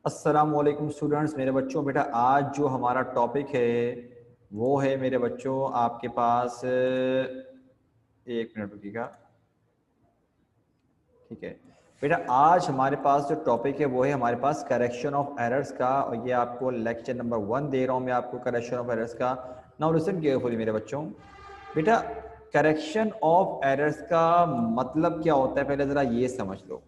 अस्सलामुअलैकुम स्टूडेंट्स, मेरे बच्चों। बेटा आज जो हमारा टॉपिक है वो है मेरे बच्चों आपके पास, एक मिनट रुकिएगा। ठीक है बेटा, आज हमारे पास जो टॉपिक है वो है हमारे पास करेक्शन ऑफ एरर्स का, और ये आपको लेक्चर नंबर 1 दे रहा हूँ मैं आपको करेक्शन ऑफ एरर्स का। नाउ लिसन केयरफुली मेरे बच्चों। बेटा करेक्शन ऑफ एरर्स का मतलब क्या होता है, पहले ज़रा ये समझ लो।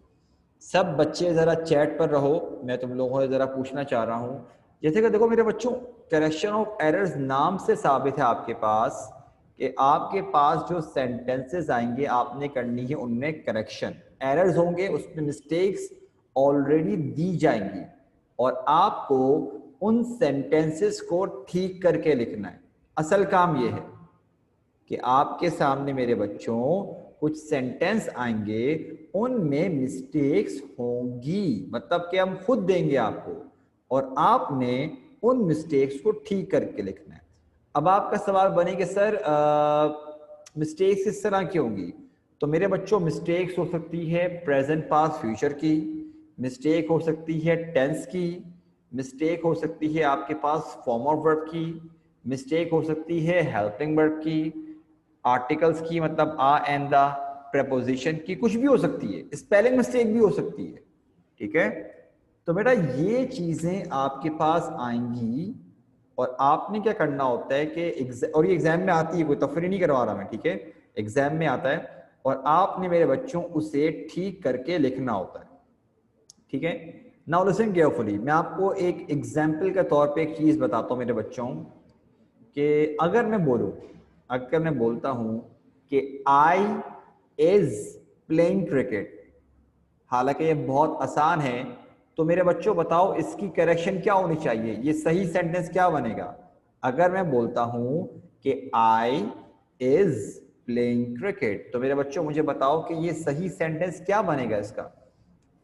सब बच्चे ज़रा चैट पर रहो, मैं तुम लोगों से ज़रा पूछना चाह रहा हूँ। जैसे कि देखो मेरे बच्चों, करेक्शन ऑफ एरर्स नाम से साबित है आपके पास कि आपके पास जो सेंटेंसेस आएंगे आपने करनी है उनमें करेक्शन। एरर्स होंगे उसमें मिस्टेक्स ऑलरेडी दी जाएंगी और आपको उन सेंटेंसेस को ठीक करके लिखना है। असल काम यह है कि आपके सामने मेरे बच्चों कुछ सेंटेंस आएंगे, उनमें मिस्टेक्स होंगी, मतलब कि हम खुद देंगे आपको और आपने उन मिस्टेक्स को ठीक करके लिखना है। अब आपका सवाल बने कि सर मिस्टेक्स इस तरह की होंगी, तो मेरे बच्चों मिस्टेक्स हो सकती है प्रेजेंट पास्ट फ्यूचर की, मिस्टेक हो सकती है टेंस की, मिस्टेक हो सकती है आपके पास फॉर्म ऑफ वर्ब की, मिस्टेक हो सकती है हेल्पिंग वर्ब की, आर्टिकल्स की मतलब आ एंड द, प्रेपोजिशन की, कुछ भी हो सकती है, स्पेलिंग मिस्टेक भी हो सकती है। ठीक है, तो बेटा ये चीजें आपके पास आएंगी और आपने क्या करना होता है कि और ये एग्जाम में आती है, कोई तफरी नहीं करवा रहा मैं, ठीक है, एग्जाम में आता है और आपने मेरे बच्चों उसे ठीक करके लिखना होता है। ठीक है, नाउ लिसन केयरफुली, मैं आपको एक एग्जाम्पल के तौर पे एक चीज बताता हूं मेरे बच्चों कि अगर मैं बोलता हूं कि आई इज प्लेइंग क्रिकेट, हालांकि ये बहुत आसान है, तो मेरे बच्चों बताओ इसकी करेक्शन क्या होनी चाहिए, ये सही सेंटेंस क्या बनेगा। अगर मैं बोलता हूं कि आई इज प्लेइंग क्रिकेट, तो मेरे बच्चों मुझे बताओ कि ये सही सेंटेंस क्या बनेगा इसका।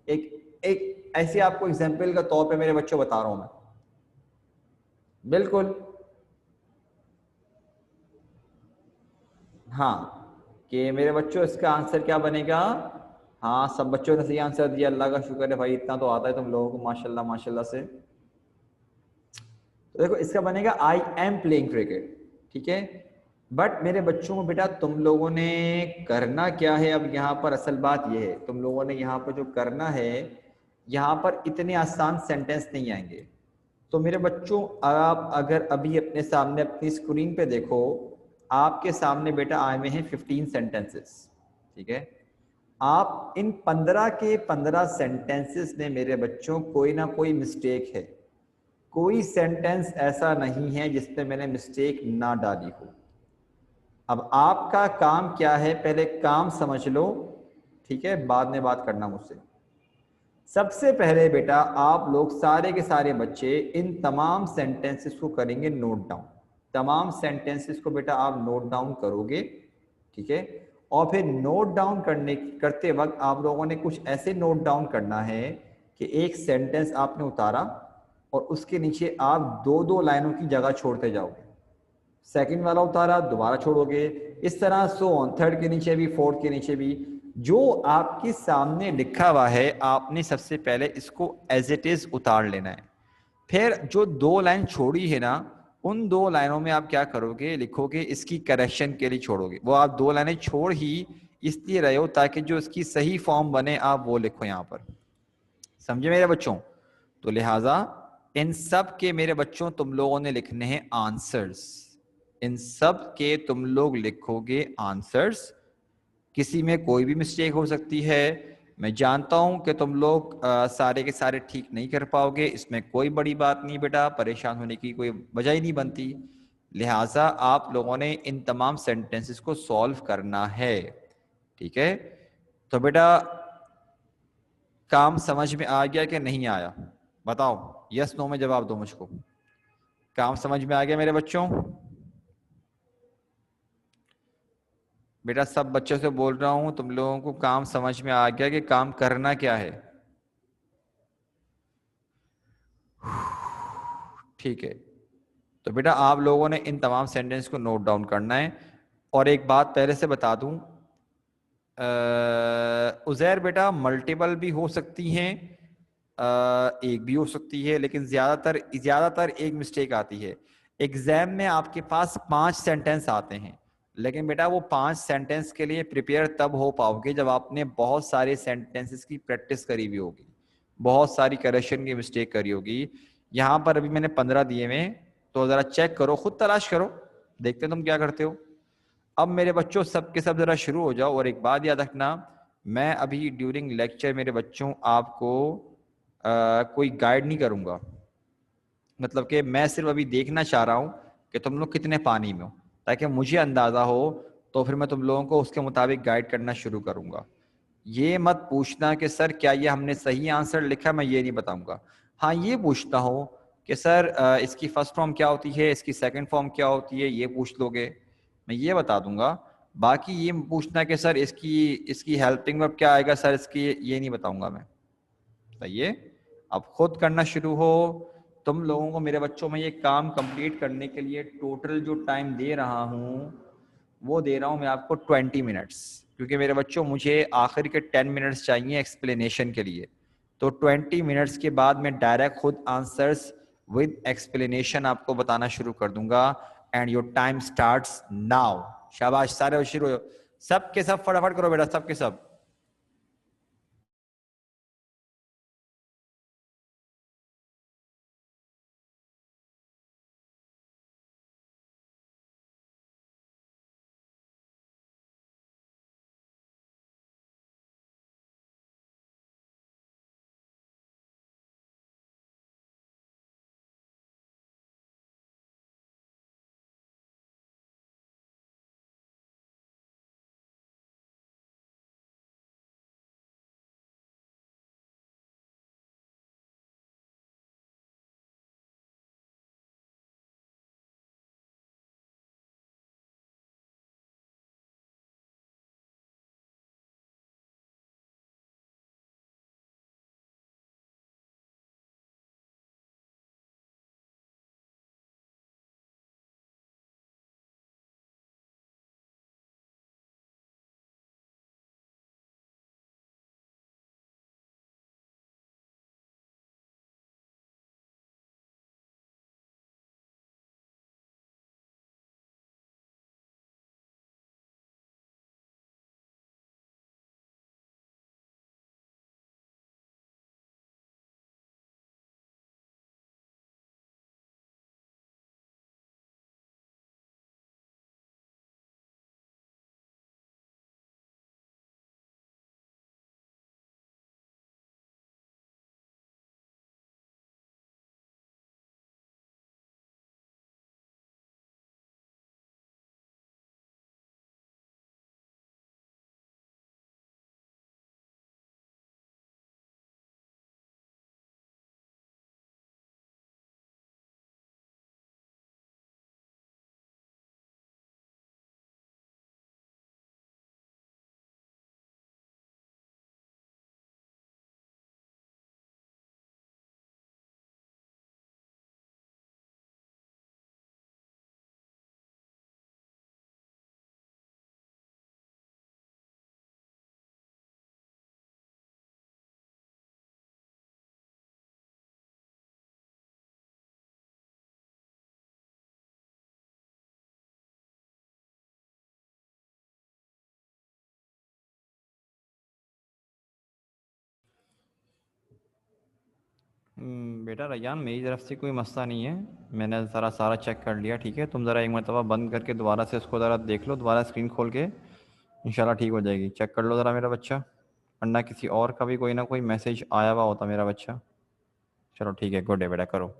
एक एक ऐसे आपको एग्जाम्पल का तौर पे मेरे बच्चों बता रहा हूं मैं। बिल्कुल, हाँ, कि मेरे बच्चों इसका आंसर क्या बनेगा। हाँ, सब बच्चों ने सही आंसर दिया, अल्लाह का शुक्र है भाई, इतना तो आता है तुम लोगों को माशाल्लाह माशाल्लाह से। तो देखो इसका बनेगा आई एम प्लेइंग क्रिकेट। ठीक है, बट मेरे बच्चों को बेटा तुम लोगों ने करना क्या है, अब यहाँ पर असल बात यह है, तुम लोगों ने यहाँ पर जो करना है, यहाँ पर इतने आसान सेंटेंस नहीं आएंगे। तो मेरे बच्चों आप अगर अभी अपने सामने अपनी स्क्रीन पे देखो, आपके सामने बेटा आए हुए हैं 15 सेंटेंसेस। ठीक है, आप इन 15 के 15 सेंटेंसेस में मेरे बच्चों कोई ना कोई मिस्टेक है, कोई सेंटेंस ऐसा नहीं है जिसमें मैंने मिस्टेक ना डाली हो। अब आपका काम क्या है, पहले काम समझ लो, ठीक है, बाद में बात करना मुझसे। सबसे पहले बेटा आप लोग सारे के सारे बच्चे इन तमाम सेंटेंसेस को करेंगे नोट डाउन। तमाम सेंटेंसेस को बेटा आप नोट डाउन करोगे, ठीक है, और फिर नोट डाउन करते वक्त आप लोगों ने कुछ ऐसे नोट डाउन करना है कि एक सेंटेंस आपने उतारा और उसके नीचे आप दो दो लाइनों की जगह छोड़ते जाओगे, सेकंड वाला उतारा दोबारा छोड़ोगे, इस तरह सो ऑन, थर्ड के नीचे भी, फोर्थ के नीचे भी। जो आपके सामने लिखा हुआ है आपने सबसे पहले इसको एज इट इज उतार लेना है। फिर जो दो लाइन छोड़ी है ना, उन दो लाइनों में आप क्या करोगे, लिखोगे इसकी करेक्शन के लिए छोड़ोगे। वो आप दो लाइनें छोड़ ही इसलिए रहे हो ताकि जो इसकी सही फॉर्म बने आप वो लिखो यहाँ पर। समझे मेरे बच्चों? तो लिहाजा इन सब के मेरे बच्चों तुम लोगों ने लिखने हैं आंसर्स। इन सब के तुम लोग लिखोगे आंसर्स। किसी में कोई भी मिस्टेक हो सकती है, मैं जानता हूं कि तुम लोग सारे के सारे ठीक नहीं कर पाओगे, इसमें कोई बड़ी बात नहीं बेटा, परेशान होने की कोई वजह ही नहीं बनती। लिहाजा आप लोगों ने इन तमाम सेंटेंसेस को सॉल्व करना है। ठीक है, तो बेटा काम समझ में आ गया कि नहीं आया? बताओ, यस नो में जवाब दो मुझको। काम समझ में आ गया मेरे बच्चों? बेटा सब बच्चों से बोल रहा हूं, तुम लोगों को काम समझ में आ गया कि काम करना क्या है? ठीक है, तो बेटा आप लोगों ने इन तमाम सेंटेंस को नोट डाउन करना है। और एक बात पहले से बता दूं, उज़ैर बेटा मल्टीपल भी हो सकती हैं, एक भी हो सकती है, लेकिन ज़्यादातर ज़्यादातर एक मिस्टेक आती है। एग्जाम में आपके पास 5 सेंटेंस आते हैं, लेकिन बेटा वो 5 सेंटेंस के लिए प्रिपेयर तब हो पाओगे जब आपने बहुत सारे सेंटेंसेस की प्रैक्टिस करी हुई होगी, बहुत सारी करेक्शन की मिस्टेक करी होगी। यहाँ पर अभी मैंने 15 दिए हुए, तो ज़रा चेक करो, खुद तलाश करो, देखते तुम क्या करते हो। अब मेरे बच्चों सब के सब ज़रा शुरू हो जाओ, और एक बात याद रखना, मैं अभी ड्यूरिंग लेक्चर मेरे बच्चों आपको कोई गाइड नहीं करूँगा। मतलब कि मैं सिर्फ अभी देखना चाह रहा हूँ कि तुम लोग कितने पानी में हो, ताकि मुझे अंदाज़ा हो, तो फिर मैं तुम लोगों को उसके मुताबिक गाइड करना शुरू करूँगा। ये मत पूछना कि सर क्या ये हमने सही आंसर लिखा, मैं ये नहीं बताऊँगा। हाँ, ये पूछता हूँ कि सर इसकी फर्स्ट फॉर्म क्या होती है, इसकी सेकंड फॉर्म क्या होती है, ये पूछ लोगे, मैं ये बता दूंगा। बाकी ये पूछना कि सर इसकी इसकी हेल्पिंग वर्ब क्या आएगा सर, इसकी ये नहीं बताऊंगा मैं। सही है, अब खुद करना शुरू हो। तुम लोगों को मेरे बच्चों में ये काम कंप्लीट करने के लिए टोटल जो टाइम दे रहा हूँ वो दे रहा हूँ मैं आपको 20 मिनट्स, क्योंकि मेरे बच्चों मुझे आखिर के 10 मिनट्स चाहिए एक्सप्लेनेशन के लिए। तो 20 मिनट्स के बाद मैं डायरेक्ट खुद आंसर्स विद एक्सप्लेनेशन आपको बताना शुरू कर दूंगा। And your time starts now. शाबाश, सारे शुरू हो, सब के सब फटाफट करो बेटा, सब के सब। बेटा रैयान, मेरी तरफ से कोई मसला नहीं है, मैंने ज़रा सारा चेक कर लिया। ठीक है, तुम ज़रा एक मरतबा बंद करके दोबारा से उसको ज़रा देख लो, दोबारा स्क्रीन खोल के, इंशाल्लाह ठीक हो जाएगी। चेक कर लो ज़रा मेरा बच्चा, वरना किसी और का भी कोई ना कोई मैसेज आया हुआ होता मेरा बच्चा। चलो ठीक है, गुड है बेटा, करो।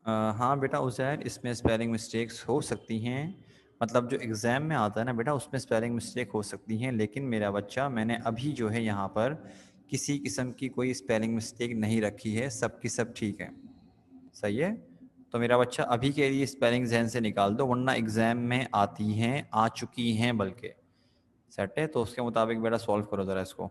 हाँ बेटा उज़ैर, इसमें स्पेलिंग मिस्टेक्स हो सकती हैं। मतलब जो एग्ज़ाम में आता है ना बेटा, उसमें स्पेलिंग मिस्टेक हो सकती हैं, लेकिन मेरा बच्चा मैंने अभी जो है यहाँ पर किसी किस्म की कोई स्पेलिंग मिस्टेक नहीं रखी है, सब की सब ठीक है। सही है? तो मेरा बच्चा अभी के लिए स्पेलिंग ज़हन से निकाल दो, वरना एग्ज़ाम में आती हैं, आ चुकी हैं बल्कि। सेट है? तो उसके मुताबिक बेटा सॉल्व करो ज़रा इसको।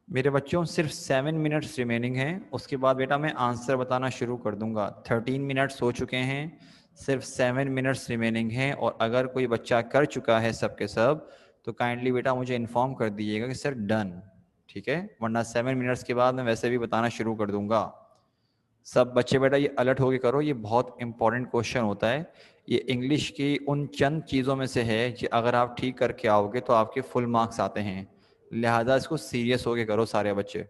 मेरे बच्चों सिर्फ 7 मिनट्स रिमेनिंग हैं, उसके बाद बेटा मैं आंसर बताना शुरू कर दूंगा। 13 मिनट्स हो चुके हैं, सिर्फ 7 मिनट्स रिमेनिंग हैं, और अगर कोई बच्चा कर चुका है सब के सब तो काइंडली बेटा मुझे इन्फॉर्म कर दीजिएगा कि सर डन, ठीक है, वरना 7 मिनट्स के बाद मैं वैसे भी बताना शुरू कर दूंगा। सब बच्चे बेटा ये अलर्ट होके करो, ये बहुत इंपॉर्टेंट क्वेश्चन होता है। ये इंग्लिश की उन चंद चीज़ों में से है कि अगर आप ठीक करके आओगे तो आपके फुल मार्क्स आते हैं, लिहाजा इसको सीरियस होके करो सारे बच्चे।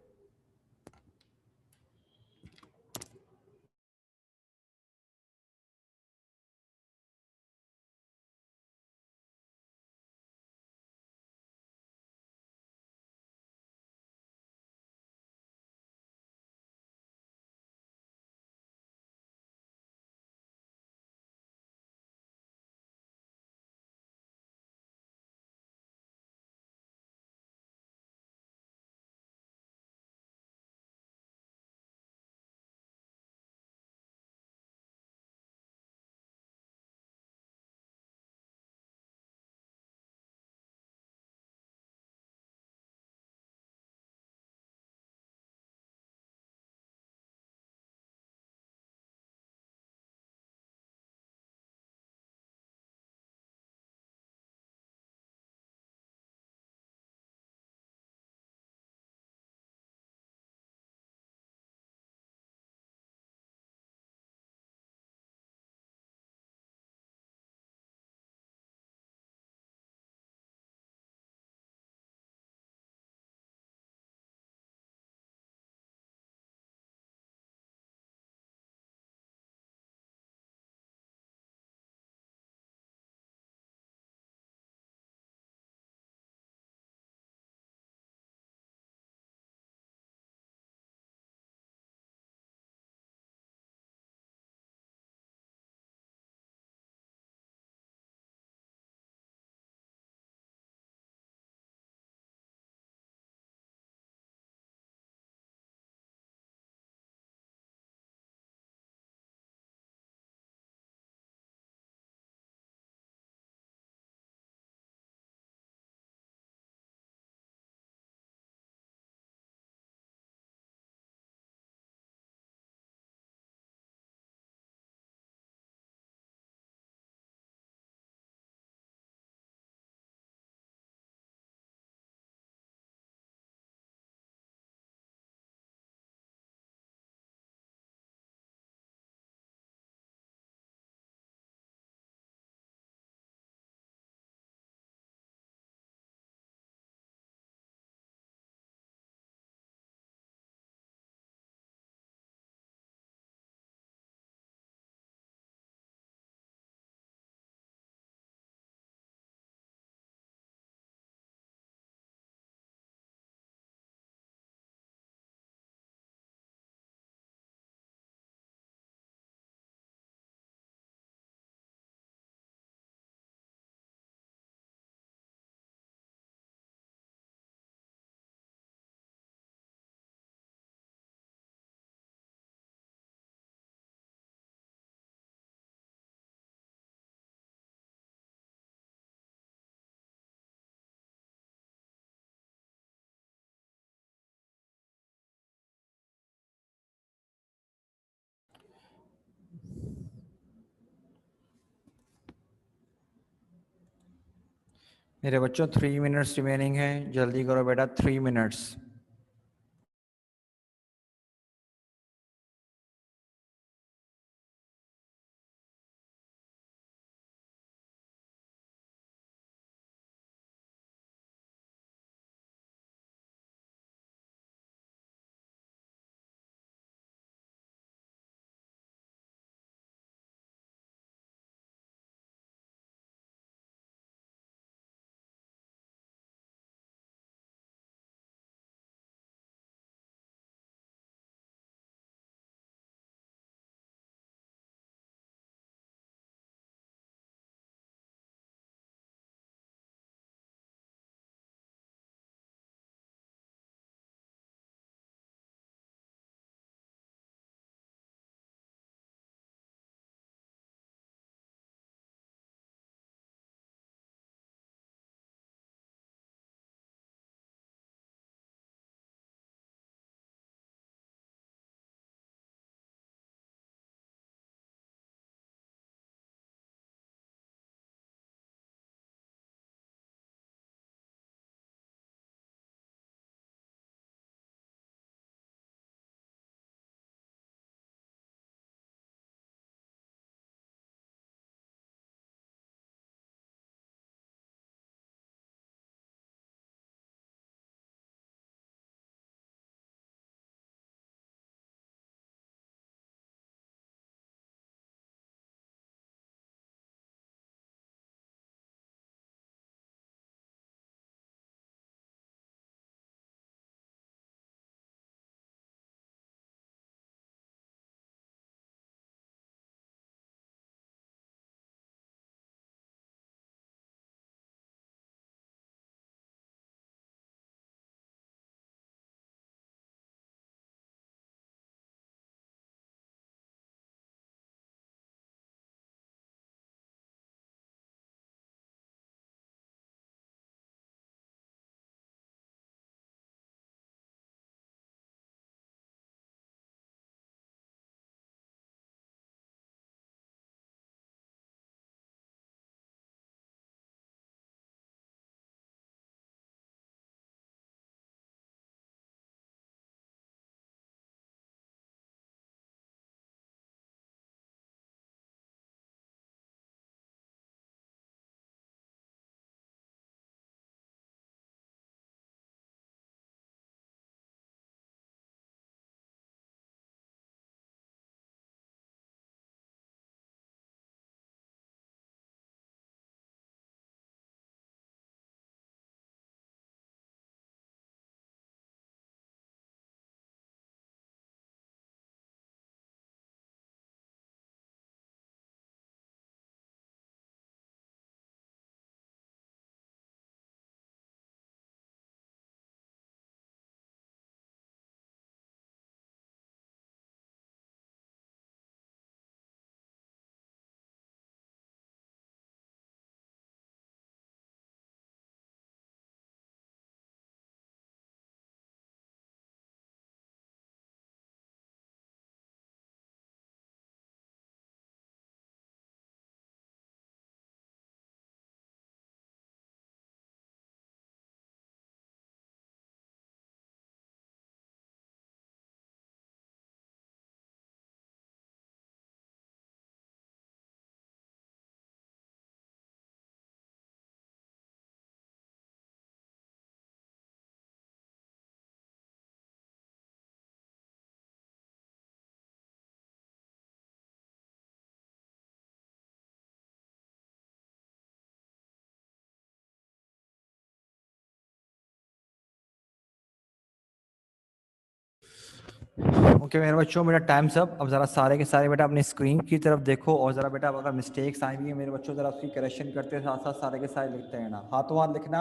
मेरे बच्चों 3 मिनट्स रिमेनिंग है, जल्दी करो बेटा, 3 मिनट्स। ओके मेरे बच्चों, मेरा टाइम्स अप। अब जरा सारे के सारे बेटा अपनी स्क्रीन की तरफ देखो और जरा बेटा अगर मिस्टेक्स आई हुई है मेरे बच्चों जरा उसकी करेक्शन करते साथ साथ सारे के सारे लिखते हैं ना, हाथों हाथ लिखना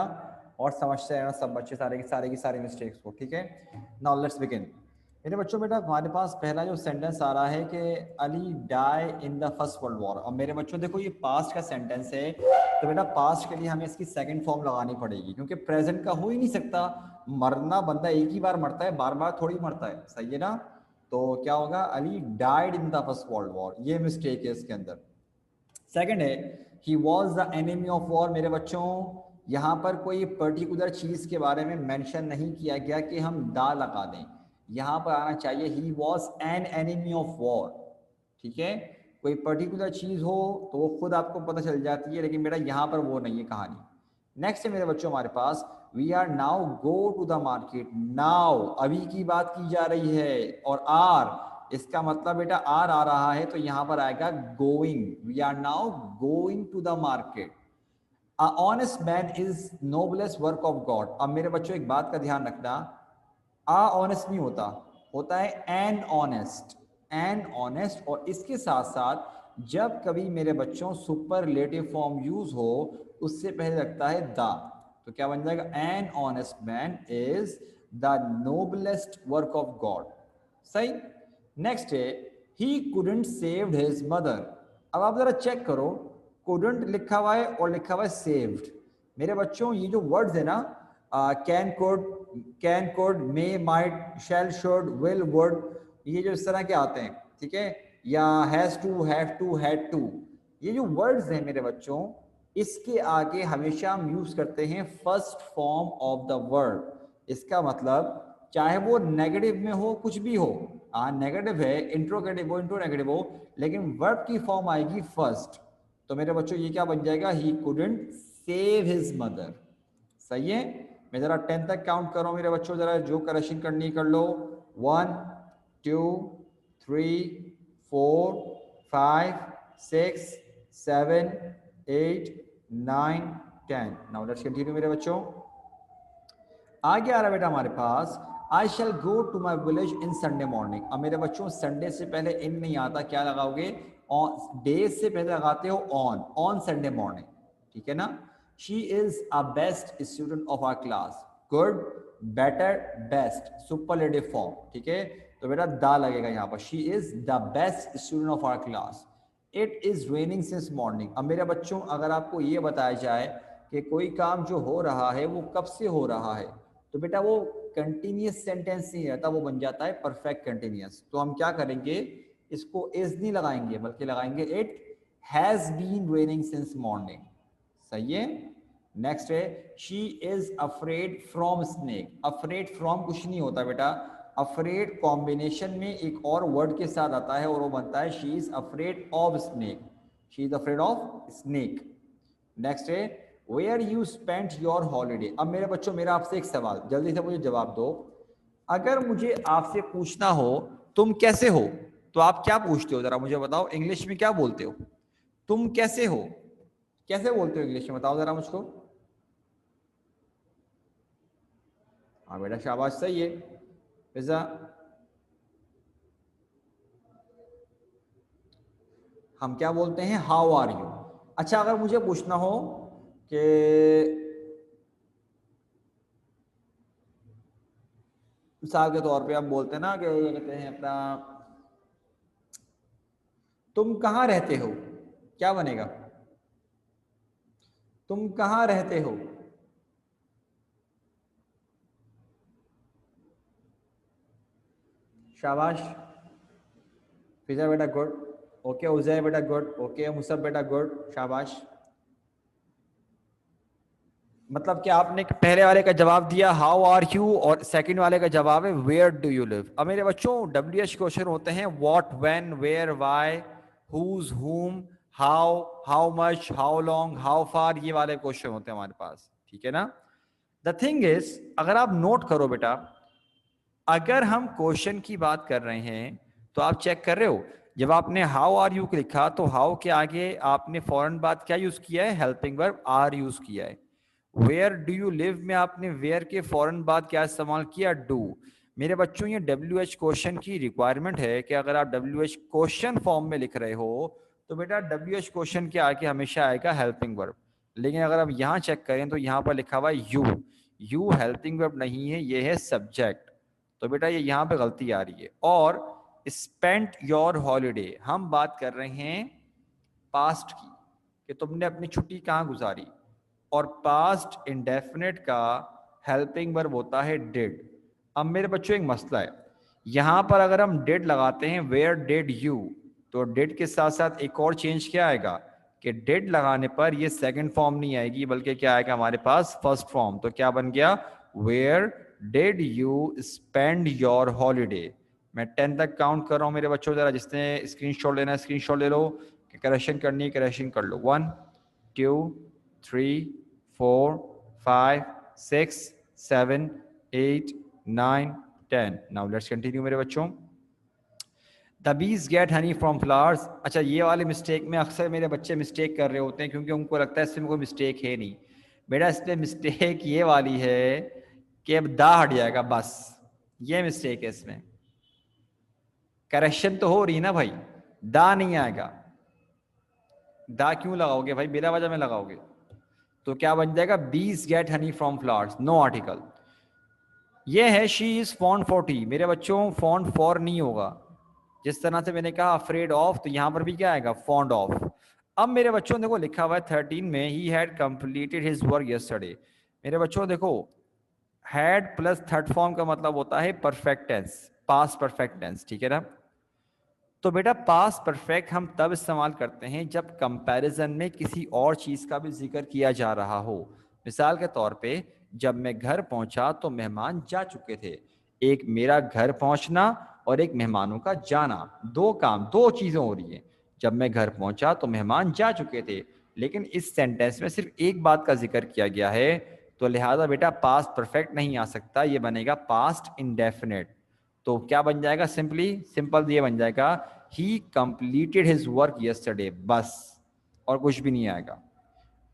और समझते हैं ना सब बच्चे सारे की सारी मिस्टेक्स को, ठीक है। Now let's begin. मेरे बच्चों बेटा हमारे पास पहला जो सेंटेंस आ रहा है कि Ali die in the first world war. अब मेरे बच्चों देखो ये पास्ट का सेंटेंस है, तो बेटा पास्ट के लिए हमें इसकी सेकंड फॉर्म लगानी पड़ेगी क्योंकि प्रेजेंट का हो ही नहीं सकता। मरना बंदा एक ही बार मरता है, बार बार थोड़ी मरता है, सही है ना। तो क्या होगा, Ali died in the first world war, ये मिस्टेक है इसके अंदर। सेकंड है he was the enemy of war. मेरे बच्चों यहाँ पर कोई पर्टिकुलर चीज के बारे में मेंशन नहीं किया गया कि हम दा लगा दें, यहाँ पर आना चाहिए he was an enemy of war, ठीक है। कोई पर्टिकुलर चीज हो तो वो खुद आपको पता चल जाती है, लेकिन बेटा यहाँ पर वो नहीं है कहानी। नेक्स्ट है मेरे बच्चों हमारे पास we are now go to the market. Now अभी की बात की जा रही है और आर इसका मतलब बेटा आर आ रहा है तो यहां पर आएगा going. We are now going to the market. A honest man is noblest work of God. अब मेरे बच्चों एक बात का ध्यान रखना, आ ऑनेस्ट नहीं होता, होता है एन ऑनेस्ट, एन ऑनेस्ट। और इसके साथ साथ जब कभी मेरे बच्चों सुपरलेटिव फॉर्म यूज हो उससे पहले लगता है द, तो क्या बन जाएगा, an honest man is the noblest work of God, सही। नेक्स्ट है he couldn't saved his mother. अब आप जरा चेक करो, कुडंट लिखा हुआ है और लिखा हुआ है सेव्ड। मेरे बच्चों ये जो वर्ड्स है ना, can could may might shall should will would, ये जो इस तरह के आते हैं, ठीक है, या has to have to had to, ये जो वर्ड्स हैं मेरे बच्चों इसके आगे हमेशा हम यूज करते हैं first form of the word. इसका मतलब चाहे वो नेगेटिव में हो, कुछ भी हो, नेगेटिव है, इंट्रोगेटिव हो, इंट्रोनेगेटिव हो, लेकिन वर्ब की फॉर्म आएगी फर्स्ट। तो मेरे बच्चों ये क्या बन जाएगा, he couldn't save his mother, सही है। मैं जरा 10 तक काउंट कर रहा हूं मेरे बच्चों, जरा जो करेक्शन करनी कर लो। 1 2 3 4 5 6 7 8 9 10। नाउ लेट्स कंटिन्यू मेरे बच्चों। आगे आ रहा है बेटा हमारे पास I shall go to my village in Sunday morning. अब मेरे बच्चों संडे से पहले इन नहीं आता, क्या लगाओगे, ऑन। डे से पहले लगाते हो ऑन, ऑन संडे मॉर्निंग, ठीक है ना। She is a best student of our class. Good, better, best, superlative form, ठीक है। तो बेटा दा लगेगा यहाँ पर, she is the best student of our class. It is raining since morning. अब मेरे बच्चों अगर आपको ये बताया जाए कि कोई काम जो हो रहा है वो कब से हो रहा है, तो बेटा वो कंटिन्यूस सेंटेंस नहीं रहता, वो बन जाता है परफेक्ट कंटिन्यूस। तो हम क्या करेंगे, इसको इज नहीं लगाएंगे बल्कि लगाएंगे it has been raining since morning, सही है। नेक्स्ट है she is afraid from snake. Afraid from कुछ नहीं होता बेटा, अफ्रेड कॉम्बिनेशन में एक और वर्ड के साथ आता है और वो बनता है she is afraid of snake, she is afraid of snake. Next है where you spent your holiday. अब मेरे बच्चों मेरा आपसे एक सवाल, जल्दी से मुझे जवाब दो। अगर मुझे आपसे पूछना हो तुम कैसे हो, तो आप क्या पूछते हो, जरा मुझे बताओ, इंग्लिश में क्या बोलते हो, तुम कैसे हो, कैसे बोलते हो इंग्लिश में, बताओ जरा मुझको। हाँ बेटा शाबाश, सही है। पिज़्ज़ा, हम क्या बोलते हैं, हाउ आर यू। अच्छा अगर मुझे पूछना हो कि मिसाल के तौर पे हम बोलते हैं ना कि कहते हैं अपना तुम कहाँ रहते हो, क्या बनेगा, तुम कहाँ रहते हो। शाबाश फिजा बेटा, गुड। ओके उजय बेटा, गुड। ओके मुसब बेटा, गुड, शाबाश। मतलब कि आपने पहले वाले का जवाब दिया हाउ आर यू और सेकंड वाले का जवाब है वेयर डू यू लिव। अब मेरे बच्चों WH क्वेश्चन होते हैं what, when, where, why, whose, whom, how much, how long, how far, ये वाले क्वेश्चन होते हैं हमारे पास, ठीक है ना। द थिंग इज अगर आप नोट करो बेटा, अगर हम क्वेश्चन की बात कर रहे हैं तो आप चेक कर रहे हो, जब आपने हाउ आर यू लिखा तो हाउ के आगे आपने फौरन बात क्या यूज किया है, हेल्पिंग वर्ब आर यूज किया है। वेयर डू यू लिव में आपने वेयर के फौरन बाद क्या इस्तेमाल किया, डू। मेरे बच्चों ये WH क्वेश्चन की रिक्वायरमेंट है कि अगर आप WH क्वेश्चन फॉर्म में लिख रहे हो तो बेटा WH क्वेश्चन के आगे हमेशा आएगा हेल्पिंग वर्ब। लेकिन अगर आप यहाँ चेक करें तो यहाँ पर लिखा हुआ है यू हेल्पिंग वर्ब नहीं है, ये है सब्जेक्ट। तो बेटा ये यहाँ पे गलती आ रही है। और स्पेंट योर हॉलीडे, हम बात कर रहे हैं पास्ट की कि तुमने अपनी छुट्टी कहाँ गुजारी, और पास्ट इंडेफिनेट का हेल्पिंग वर्ब होता है डिड। अब मेरे बच्चों एक मसला है, यहां पर अगर हम डिड लगाते हैं वेयर डिड यू, तो डिड के साथ साथ एक और चेंज क्या आएगा कि डिड लगाने पर ये सेकंड फॉर्म नहीं आएगी बल्कि क्या आएगा हमारे पास फर्स्ट फॉर्म। तो क्या बन गया, where did you spend your holiday. मैं 10 तक काउंट कर रहा हूं मेरे बच्चों, जरा जिसने स्क्रीनशॉट लेना है स्क्रीनशॉट ले लो, करेक्शन करनी है करेक्शन कर लो। 1 2 3 4 5 6 7 8 9 10। नाउ लेट्स कंटिन्यू मेरे बच्चों। The bees get honey from flowers. अच्छा, ये वाले मिस्टेक में अक्सर मेरे बच्चे मिस्टेक कर रहे होते हैं क्योंकि उनको लगता है इसमें कोई मिस्टेक है नहीं। बेटा इसमें मिस्टेक ये वाली है कि अब दा हट जाएगा, बस ये मिस्टेक है इसमें। करेक्शन तो हो रही ना भाई, दा नहीं आएगा। दा क्यों लगाओगे भाई, बिना वजह में लगाओगे। तो क्या बन जाएगा, bees get honey from flowers, no article. ये है she is fond for tea. मेरे बच्चों फॉन्ड फॉर नहीं होगा, जिस तरह से मैंने कहा अफ्रेड ऑफ, तो यहां पर भी क्या आएगा, फॉन्ड ऑफ। अब मेरे बच्चों देखो लिखा हुआ है 13 में, he had completed his work yesterday. मेरे बच्चों देखो हैड प्लस थर्ड फॉर्म का मतलब होता है perfect tense, past perfect tense, ठीक है ना। तो बेटा पास्ट परफेक्ट हम तब इस्तेमाल करते हैं जब कंपैरिजन में किसी और चीज का भी जिक्र किया जा रहा हो। मिसाल के तौर पे जब मैं घर पहुंचा तो मेहमान जा चुके थे। एक मेरा घर पहुंचना और एक मेहमानों का जाना, दो काम, दो चीजें हो रही हैं। जब मैं घर पहुंचा तो मेहमान जा चुके थे, लेकिन इस सेंटेंस में सिर्फ एक बात का जिक्र किया गया है, तो लिहाजा बेटा पास्ट परफेक्ट नहीं आ सकता, ये बनेगा पास्ट इंडेफिनेट। तो क्या बन जाएगा, सिंपल ये बन जाएगा, ही कंप्लीटेड हिज वर्क यस्टरडे, बस, और कुछ भी नहीं आएगा।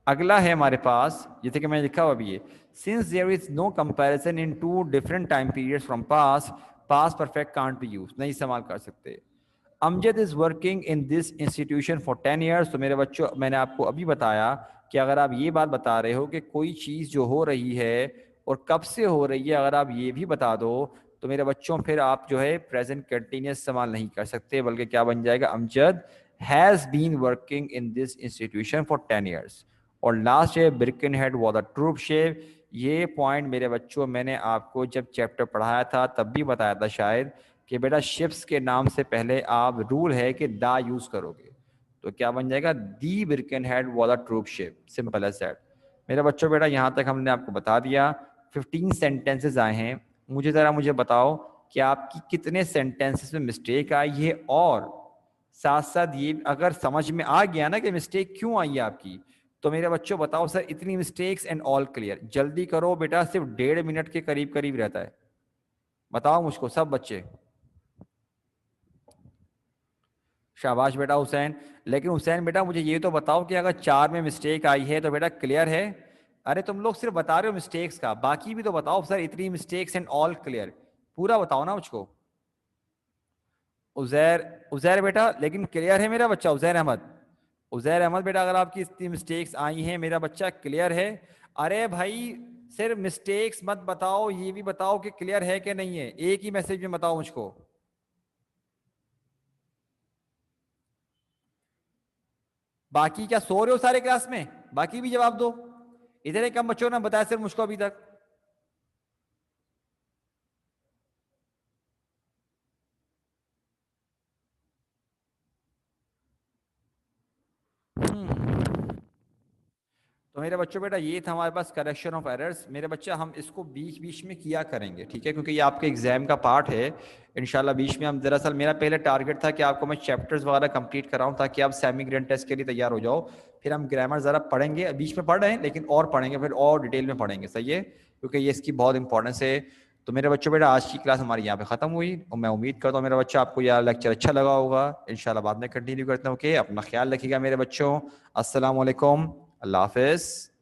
अगला है हमारे पास, जैसे कि मैंने लिखा हुआ भी है, since there is no comparison in two different time periods from past perfect can't be used, नहीं इस्तेमाल कर सकते। Amjad is working in this institution for 10 years. तो मेरे बच्चों मैंने आपको अभी बताया कि अगर आप ये बात बता रहे हो कि कोई चीज़ जो हो रही है और कब से हो रही है, अगर आप ये भी बता दो तो मेरे बच्चों फिर आप जो है प्रेजेंट कंटिन्यूस इस्तेमाल नहीं कर सकते, बल्कि क्या बन जाएगा, Amjad has been working in this institution for 10 years. और लास्ट है Birkenhead was a troop ship. ये पॉइंट मेरे बच्चों मैंने आपको जब चैप्टर पढ़ाया था तब भी बताया था शायद, कि बेटा शिप्स के नाम से पहले आप रूल है कि दा यूज करोगे। तो क्या बन जाएगा, the Birkenhead was a troop ship, simple as that. मेरे बच्चों बेटा यहाँ तक हमने आपको बता दिया, 15 सेंटेंसेस आए हैं। मुझे बताओ कि आपकी कितने सेंटेंसेस में मिस्टेक आई है, और साथ साथ ये अगर समझ में आ गया ना कि मिस्टेक क्यों आई है आपकी, तो मेरे बच्चों बताओ सर इतनी मिस्टेक्स एंड ऑल क्लियर। जल्दी करो बेटा, सिर्फ 1.5 मिनट के करीब करीब रहता है। बताओ मुझको सब बच्चे। शाबाश बेटा हुसैन। लेकिन हुसैन बेटा मुझे ये तो बताओ कि अगर 4 में मिस्टेक आई है तो बेटा क्लियर है। अरे तुम लोग सिर्फ बता रहे हो मिस्टेक्स का, बाकी भी तो बताओ सर, इतनी मिस्टेक्स एंड ऑल क्लियर, पूरा बताओ ना मुझको। उजैर, उजैर बेटा लेकिन क्लियर है मेरा बच्चा, उजैर अहमद, उजैर अहमद बेटा अगर आपकी इतनी मिस्टेक्स आई हैं मेरा बच्चा क्लियर है। अरे भाई सिर्फ मिस्टेक्स मत बताओ, ये भी बताओ कि क्लियर है कि नहीं है, एक ही मैसेज में बताओ मुझको। बाकी क्या सो रहे हो सारे क्लास में, बाकी भी जवाब दो। इधर एक कम बच्चों ने बताया सिर्फ मुझको अभी तक। तो मेरे बच्चों बेटा ये था हमारे पास करेक्शन ऑफ एरर्स। मेरे बच्चा हम इसको बीच बीच में किया करेंगे, ठीक है, क्योंकि ये आपके एग्जाम का पार्ट है। इंशाल्लाह बीच में हम, दरअसल मेरा पहले टारगेट था कि आपको मैं चैप्टर्स वगैरह कंप्लीट कराऊं ताकि आप सेमी ग्रेड टेस्ट के लिए तैयार हो जाओ। फिर हम ग्रामर ज़रा पढ़ेंगे, बीच में पढ़ रहे हैं लेकिन और पढ़ेंगे, फिर और डिटेल में पढ़ेंगे, सही है, क्योंकि ये इसकी बहुत इंपॉर्टेंस है। तो मेरे बच्चों बेटा आज की क्लास हमारी यहाँ पे ख़त्म हुई, और मैं उम्मीद करता हूँ मेरा बच्चा आपको यह लेक्चर अच्छा लगा होगा। इंशाल्लाह बाद में कंटिन्यू करते हैं। ओके, अपना ख्याल रखिएगा मेरे बच्चों। अस्सलाम वालेकुम, अल्लाह हाफिज़।